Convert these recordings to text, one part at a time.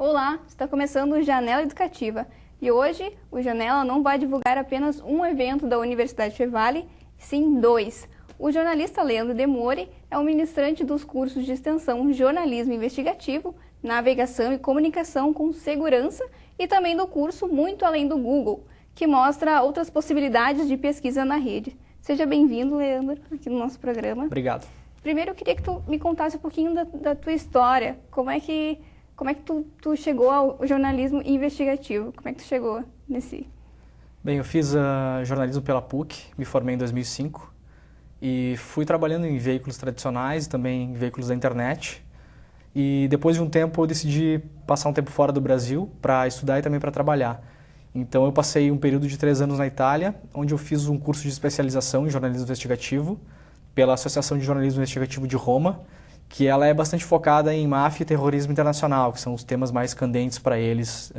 Olá, está começando o Janela Educativa e hoje o Janela não vai divulgar apenas um evento da Universidade Fevale, sim dois. O jornalista Leandro Demore é um ministrante dos cursos de extensão Jornalismo Investigativo, Navegação e Comunicação com Segurança e também do curso Muito Além do Google, que mostra outras possibilidades de pesquisa na rede. Seja bem-vindo, Leandro, aqui no nosso programa. Obrigado. Primeiro, eu queria que tu me contasse um pouquinho da tua história. Como é que tu chegou ao jornalismo investigativo? Como é que tu chegou nesse... Bem, eu fiz jornalismo pela PUC, me formei em 2005 e fui trabalhando em veículos tradicionais e também em veículos da internet. E depois de um tempo eu decidi passar um tempo fora do Brasil para estudar e também para trabalhar. Então eu passei um período de 3 anos na Itália, onde eu fiz um curso de especialização em jornalismo investigativo pela Associação de Jornalismo Investigativo de Roma, que ela é bastante focada em máfia e terrorismo internacional, que são os temas mais candentes para eles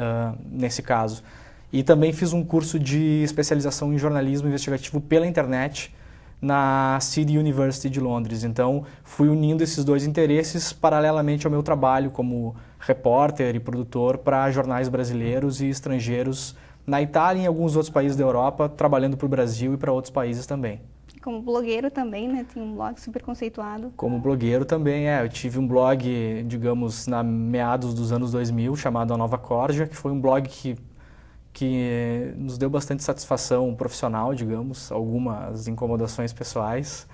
nesse caso. E também fiz um curso de especialização em jornalismo investigativo pela internet na City University de Londres. Então, fui unindo esses dois interesses paralelamente ao meu trabalho como repórter e produtor para jornais brasileiros e estrangeiros na Itália e em alguns outros países da Europa, trabalhando para o Brasil e para outros países também. Como blogueiro também, né? Tem um blog super conceituado. Como blogueiro também, eu tive um blog, digamos, na meados dos anos 2000, chamado A Nova Corja, que foi um blog que nos deu bastante satisfação profissional, digamos, algumas incomodações pessoais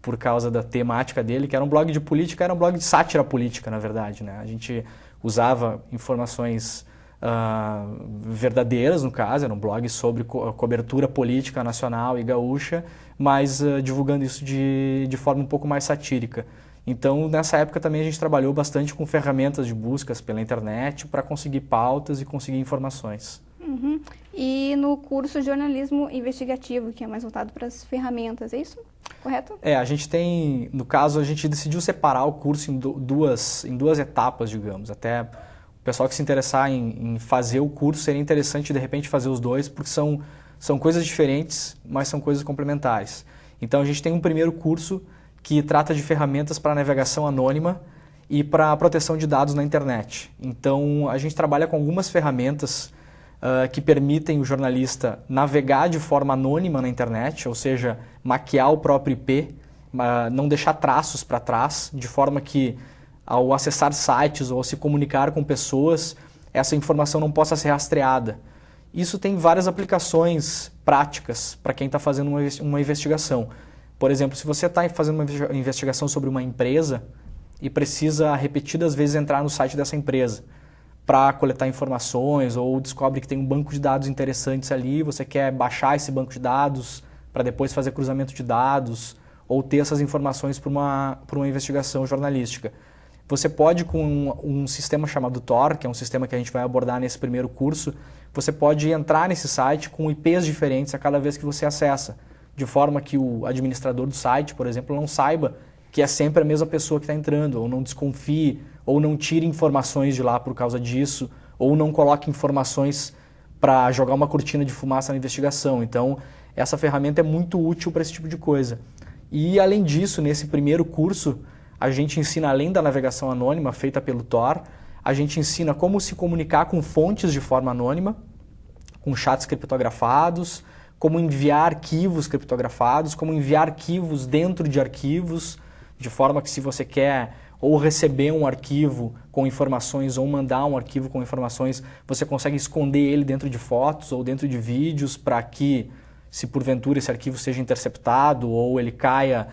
por causa da temática dele, que era um blog de política, era um blog de sátira política, na verdade, né? A gente usava informações verdadeiras, no caso, era um blog sobre cobertura política nacional e gaúcha, mas divulgando isso de forma um pouco mais satírica. Então, nessa época também a gente trabalhou bastante com ferramentas de buscas pela internet para conseguir pautas e conseguir informações. Uhum. E no curso de jornalismo investigativo, que é mais voltado para as ferramentas, é isso? Correto? A gente tem, no caso, a gente decidiu separar o curso em duas etapas, digamos. Até o pessoal que se interessar em fazer o curso, seria interessante de repente fazer os dois, porque são coisas diferentes, mas são coisas complementares. Então a gente tem um primeiro curso que trata de ferramentas para navegação anônima e para proteção de dados na internet. Então a gente trabalha com algumas ferramentas que permitem o jornalista navegar de forma anônima na internet, ou seja, maquiar o próprio IP, não deixar traços para trás, de forma que ao acessar sites ou se comunicar com pessoas, essa informação não possa ser rastreada. Isso tem várias aplicações práticas para quem está fazendo uma investigação. Por exemplo, se você está fazendo uma investigação sobre uma empresa e precisa repetidas vezes entrar no site dessa empresa para coletar informações ou descobre que tem um banco de dados interessantes ali, você quer baixar esse banco de dados para depois fazer cruzamento de dados ou ter essas informações para uma investigação jornalística. Você pode, com um sistema chamado Tor, que é um sistema que a gente vai abordar nesse primeiro curso, você pode entrar nesse site com IPs diferentes a cada vez que você acessa, de forma que o administrador do site, por exemplo, não saiba que é sempre a mesma pessoa que está entrando, ou não desconfie, ou não tire informações de lá por causa disso, ou não coloque informações para jogar uma cortina de fumaça na investigação. Então, essa ferramenta é muito útil para esse tipo de coisa. E, além disso, nesse primeiro curso, a gente ensina, além da navegação anônima feita pelo Tor, a gente ensina como se comunicar com fontes de forma anônima, com chats criptografados, como enviar arquivos criptografados, como enviar arquivos dentro de arquivos, de forma que se você quer ou receber um arquivo com informações ou mandar um arquivo com informações, você consegue esconder ele dentro de fotos ou dentro de vídeos para que, se porventura esse arquivo seja interceptado ou ele caia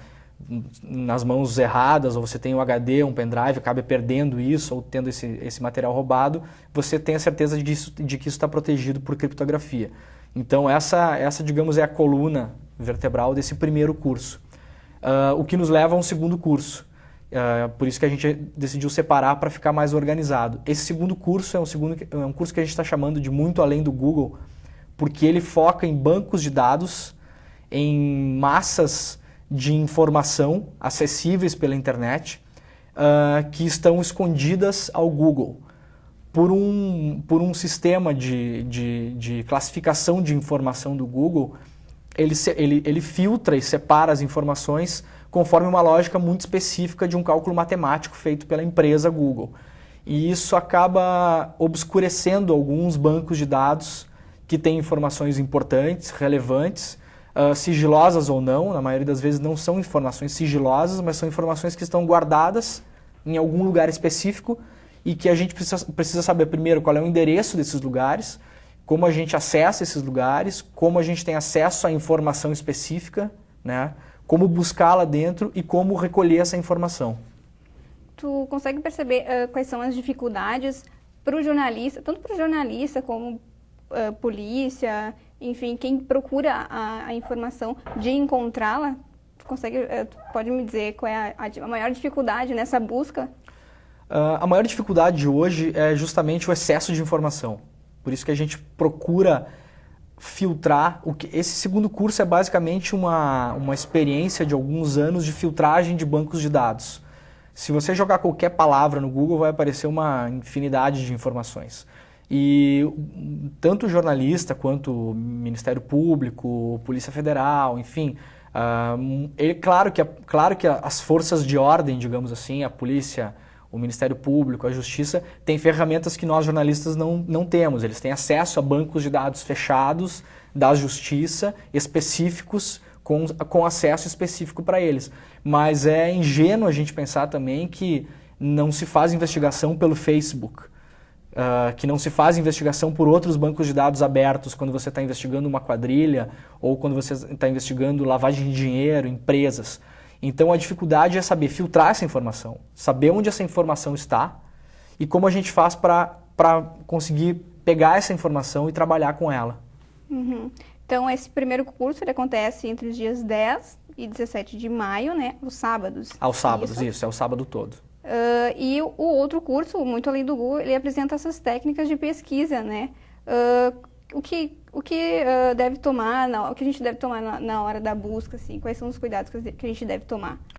nas mãos erradas, ou você tem um HD, um pendrive, acabe perdendo isso ou tendo esse material roubado, você tem a certeza de que isso está protegido por criptografia. Então essa, digamos, é a coluna vertebral desse primeiro curso. O que nos leva a um segundo curso. Por isso que a gente decidiu separar para ficar mais organizado. Esse segundo curso é um curso que a gente está chamando de Muito Além do Google, porque ele foca em bancos de dados, em massas de informação acessíveis pela internet, que estão escondidas ao Google. Por um sistema de classificação de informação do Google, ele filtra e separa as informações conforme uma lógica muito específica de um cálculo matemático feito pela empresa Google. e isso acaba obscurecendo alguns bancos de dados que têm informações importantes, relevantes, sigilosas ou não. Na maioria das vezes não são informações sigilosas, mas são informações que estão guardadas em algum lugar específico e que a gente precisa saber primeiro qual é o endereço desses lugares, como a gente acessa esses lugares, como a gente tem acesso à informação específica, né? Como buscar lá dentro e como recolher essa informação. Tu consegue perceber quais são as dificuldades para o jornalista, tanto para o jornalista como polícia, enfim, quem procura a informação de encontrá-la? Tu pode me dizer qual é a maior dificuldade nessa busca? A maior dificuldade de hoje é justamente o excesso de informação. Por isso que a gente procura filtrar. Esse segundo curso é basicamente uma experiência de alguns anos de filtragem de bancos de dados. Se você jogar qualquer palavra no Google, vai aparecer uma infinidade de informações. E tanto o jornalista quanto o Ministério Público, Polícia Federal, enfim, claro que as forças de ordem, digamos assim, a polícia, o Ministério Público, a Justiça, têm ferramentas que nós jornalistas não temos. Eles têm acesso a bancos de dados fechados da Justiça, específicos, com acesso específico para eles. Mas é ingênuo a gente pensar também que não se faz investigação pelo Facebook, que não se faz investigação por outros bancos de dados abertos quando você está investigando uma quadrilha ou quando você está investigando lavagem de dinheiro, empresas. Então a dificuldade é saber filtrar essa informação, saber onde essa informação está e como a gente faz para conseguir pegar essa informação e trabalhar com ela. Uhum. Então esse primeiro curso ele acontece entre os dias 10 e 17 de maio, né? Os sábados. Aos sábados, isso é o sábado todo. E o outro curso, Muito Além do Google, ele apresenta essas técnicas de pesquisa, né? O que deve tomar, o que a gente deve tomar na hora da busca, assim, quais são os cuidados que a gente deve tomar?